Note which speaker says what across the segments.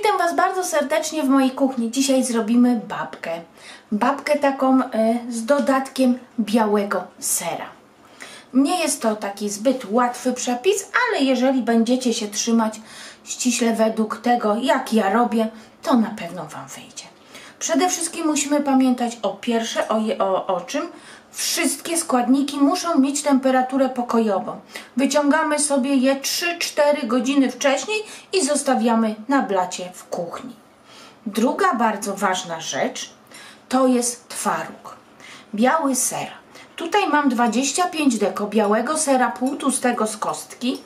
Speaker 1: Witam Was bardzo serdecznie w mojej kuchni. Dzisiaj zrobimy babkę. Babkę taką z dodatkiem białego sera. Nie jest to taki zbyt łatwy przepis, ale jeżeli będziecie się trzymać ściśle według tego, jak ja robię, to na pewno Wam wyjdzie. Przede wszystkim musimy pamiętać o czym? Wszystkie składniki muszą mieć temperaturę pokojową. Wyciągamy sobie je 3-4 godziny wcześniej i zostawiamy na blacie w kuchni. Druga bardzo ważna rzecz to jest twaróg. Biały ser. Tutaj mam 25 deko białego sera półtłustego z kostki.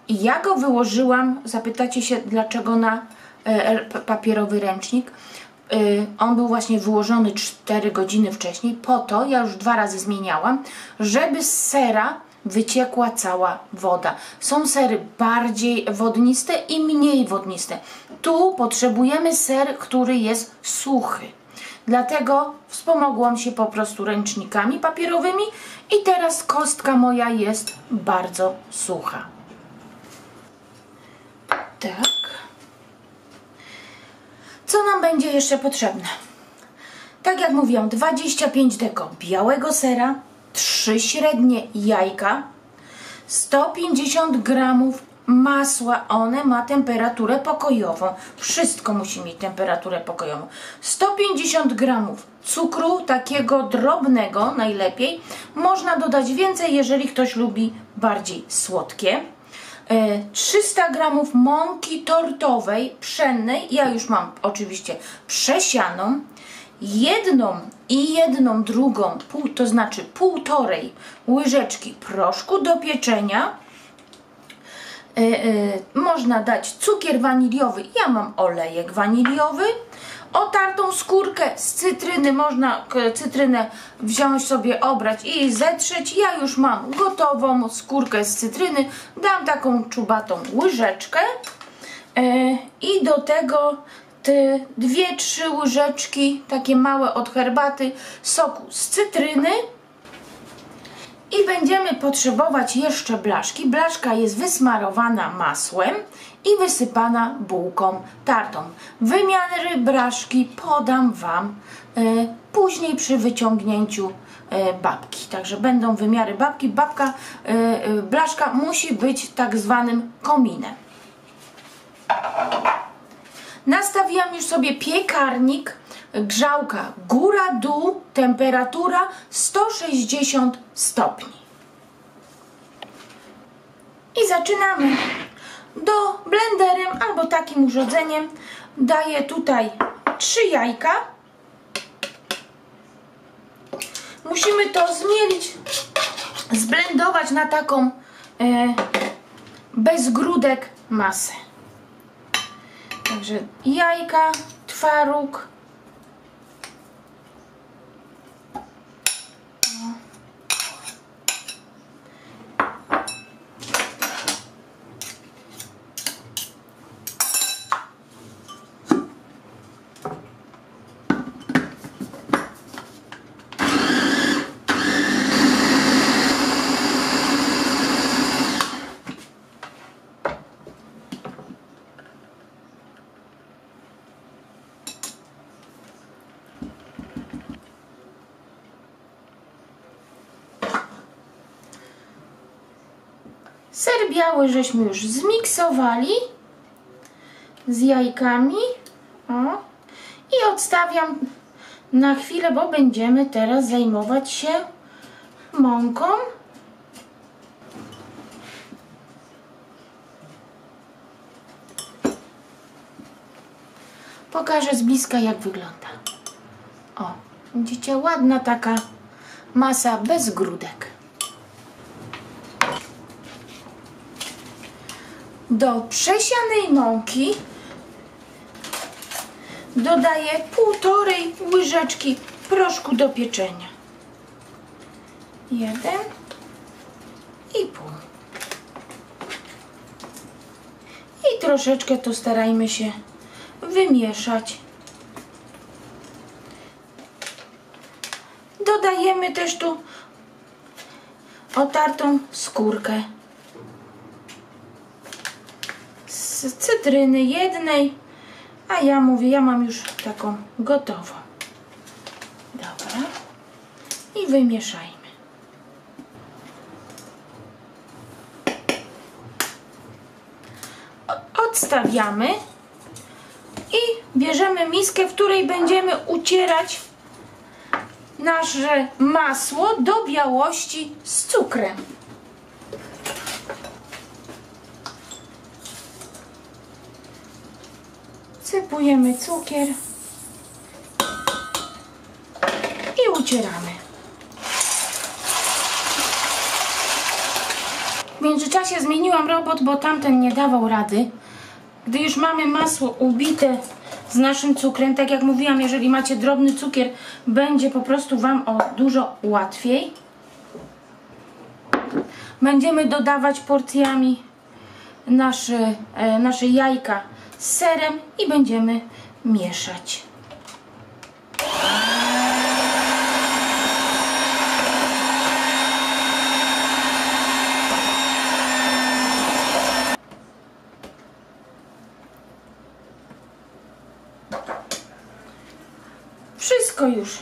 Speaker 1: I ja go wyłożyłam, zapytacie się dlaczego na papierowy ręcznik. On był właśnie wyłożony 4 godziny wcześniej, po to, ja już 2 razy zmieniałam, żeby z sera wyciekła cała woda. Są sery bardziej wodniste i mniej wodniste. Tu potrzebujemy ser, który jest suchy. Dlatego wspomogłam się po prostu ręcznikami papierowymi i teraz kostka moja jest bardzo sucha. Tak. Co nam będzie jeszcze potrzebne? Tak jak mówiłam, 25 deko białego sera, 3 średnie jajka, 150 gramów masła, one ma temperaturę pokojową. Wszystko musi mieć temperaturę pokojową. 150 gramów cukru, takiego drobnego najlepiej. Można dodać więcej, jeżeli ktoś lubi bardziej słodkie. 300 gramów mąki tortowej, pszennej, ja już mam oczywiście przesianą, jedną drugą, to znaczy 1,5 łyżeczki proszku do pieczenia. Można dać cukier waniliowy, ja mam olejek waniliowy, otartą skórkę z cytryny, można cytrynę wziąć sobie, obrać i zetrzeć. Ja już mam gotową skórkę z cytryny, dam taką czubatą łyżeczkę i do tego te 2-3 łyżeczki, takie małe od herbaty, soku z cytryny. I będziemy potrzebować jeszcze blaszki. Blaszka jest wysmarowana masłem i wysypana bułką tartą. Wymiary blaszki podam Wam później przy wyciągnięciu babki. Także będą wymiary babki. Blaszka musi być tak zwanym kominem. Nastawiłam już sobie piekarnik, grzałka góra-dół, temperatura 160 stopni. I zaczynamy. Do blenderem albo takim urządzeniem daję tutaj 3 jajka. Musimy to zmielić, zblendować na taką bez grudek masę. Także jajka, twaróg. Ser biały żeśmy już zmiksowali z jajkami. I odstawiam na chwilę, bo będziemy teraz zajmować się mąką. Pokażę z bliska, jak wygląda. Widzicie, ładna taka masa bez grudek. Do przesianej mąki dodaję 1,5 łyżeczki proszku do pieczenia. 1,5. I troszeczkę to starajmy się wymieszać. Dodajemy też tu otartą skórkę z cytryny jednej, a ja mówię, ja mam już taką gotową. Dobra. I wymieszajmy. Odstawiamy i bierzemy miskę, w której będziemy ucierać nasze masło do białości z cukrem. Sypujemy cukier i ucieramy. W międzyczasie zmieniłam robot, bo tamten nie dawał rady. Gdy już mamy masło ubite z naszym cukrem, tak jak mówiłam, jeżeli macie drobny cukier, będzie po prostu Wam dużo łatwiej. Będziemy dodawać porcjami nasze jajka z serem i będziemy mieszać. Wszystko już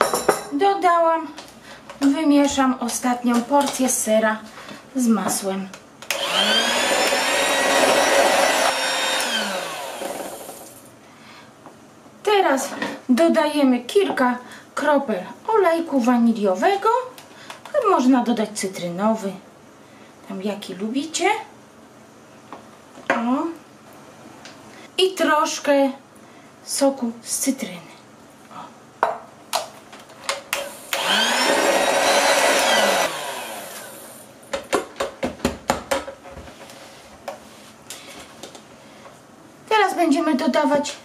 Speaker 1: dodałam. Wymieszam ostatnią porcję sera z masłem. Teraz dodajemy kilka kropel olejku waniliowego. Można dodać cytrynowy, tam jaki lubicie. O. I troszkę soku z cytryny. Teraz będziemy dodawać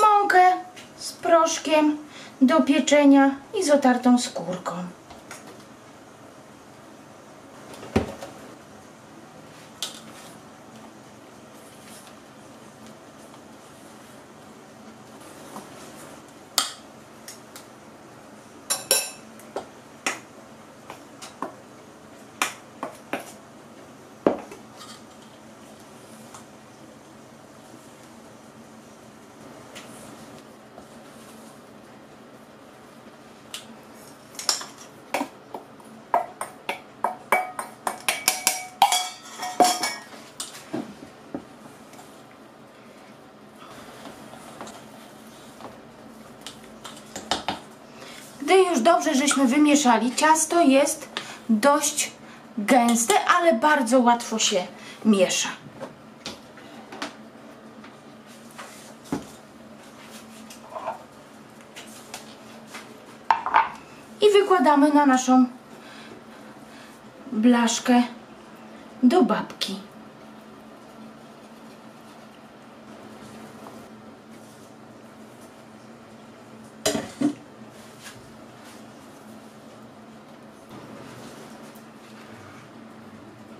Speaker 1: mąkę z proszkiem do pieczenia i z otartą skórką. Gdy już dobrze żeśmy wymieszali, ciasto jest dość gęste, ale bardzo łatwo się miesza. I wykładamy na naszą blaszkę do babki.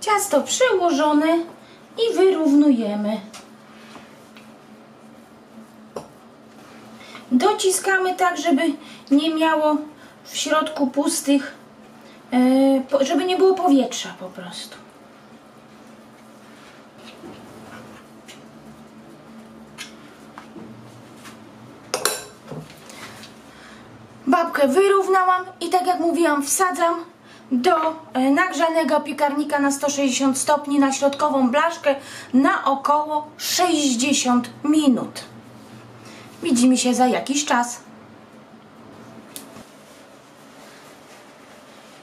Speaker 1: Ciasto przełożone i wyrównujemy. Dociskamy tak, żeby nie miało w środku pustych, żeby nie było powietrza po prostu. Babkę wyrównałam i tak jak mówiłam, wsadzam do nagrzanego piekarnika na 160 stopni na środkową blaszkę na około 60 minut. Widzimy się za jakiś czas.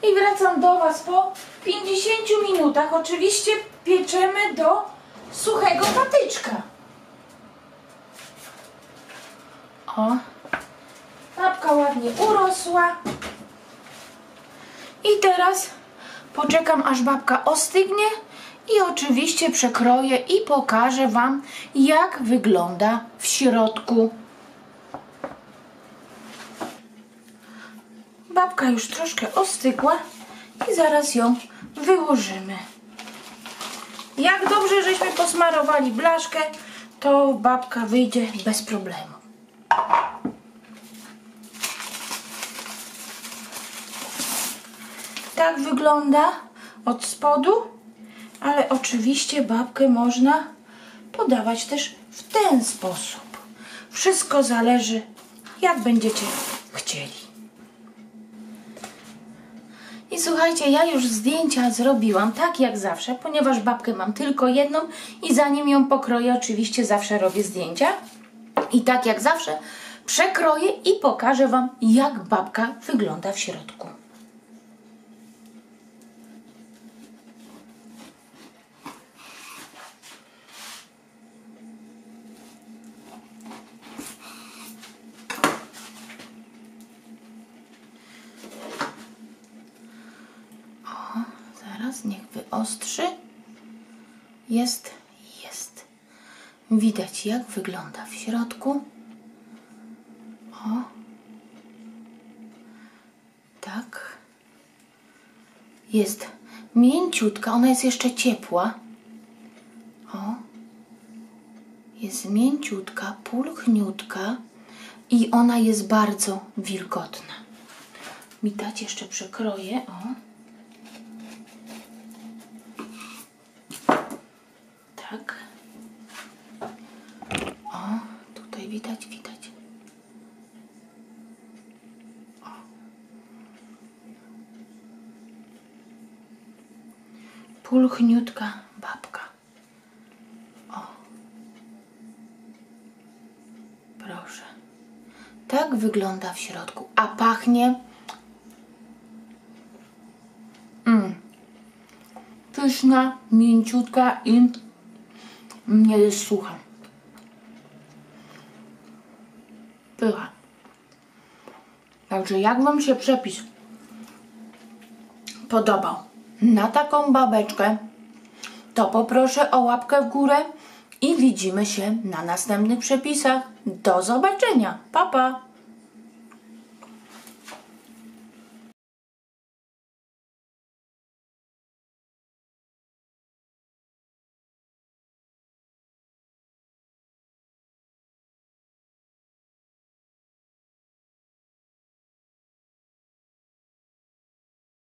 Speaker 1: I wracam do Was po 50 minutach. Oczywiście pieczemy do suchego patyczka. O, babka ładnie urosła. I teraz poczekam, aż babka ostygnie i oczywiście przekroję i pokażę Wam, jak wygląda w środku. Babka już troszkę ostygła i zaraz ją wyłożymy. Jak dobrze żeśmy posmarowali blaszkę, to babka wyjdzie bez problemu. Tak wygląda od spodu, ale oczywiście babkę można podawać też w ten sposób. Wszystko zależy, jak będziecie chcieli. I słuchajcie, ja już zdjęcia zrobiłam tak jak zawsze, ponieważ babkę mam tylko jedną i zanim ją pokroję, oczywiście zawsze robię zdjęcia. I tak jak zawsze przekroję i pokażę Wam, jak babka wygląda w środku. Zaraz, niech wyostrzy. Jest. Widać, jak wygląda w środku. O. Tak. Jest mięciutka, ona jest jeszcze ciepła. O. Jest mięciutka, pulchniutka i ona jest bardzo wilgotna. Widać, jeszcze przekroję. O. Tak. O, tutaj widać. O. Pulchniutka babka. O. Proszę. Tak wygląda w środku. A pachnie... pyszna, mięciutka i nie jest sucha. Pycha. Także jak Wam się przepis podobał na taką babeczkę, to poproszę o łapkę w górę i widzimy się na następnych przepisach. Do zobaczenia. Pa, pa!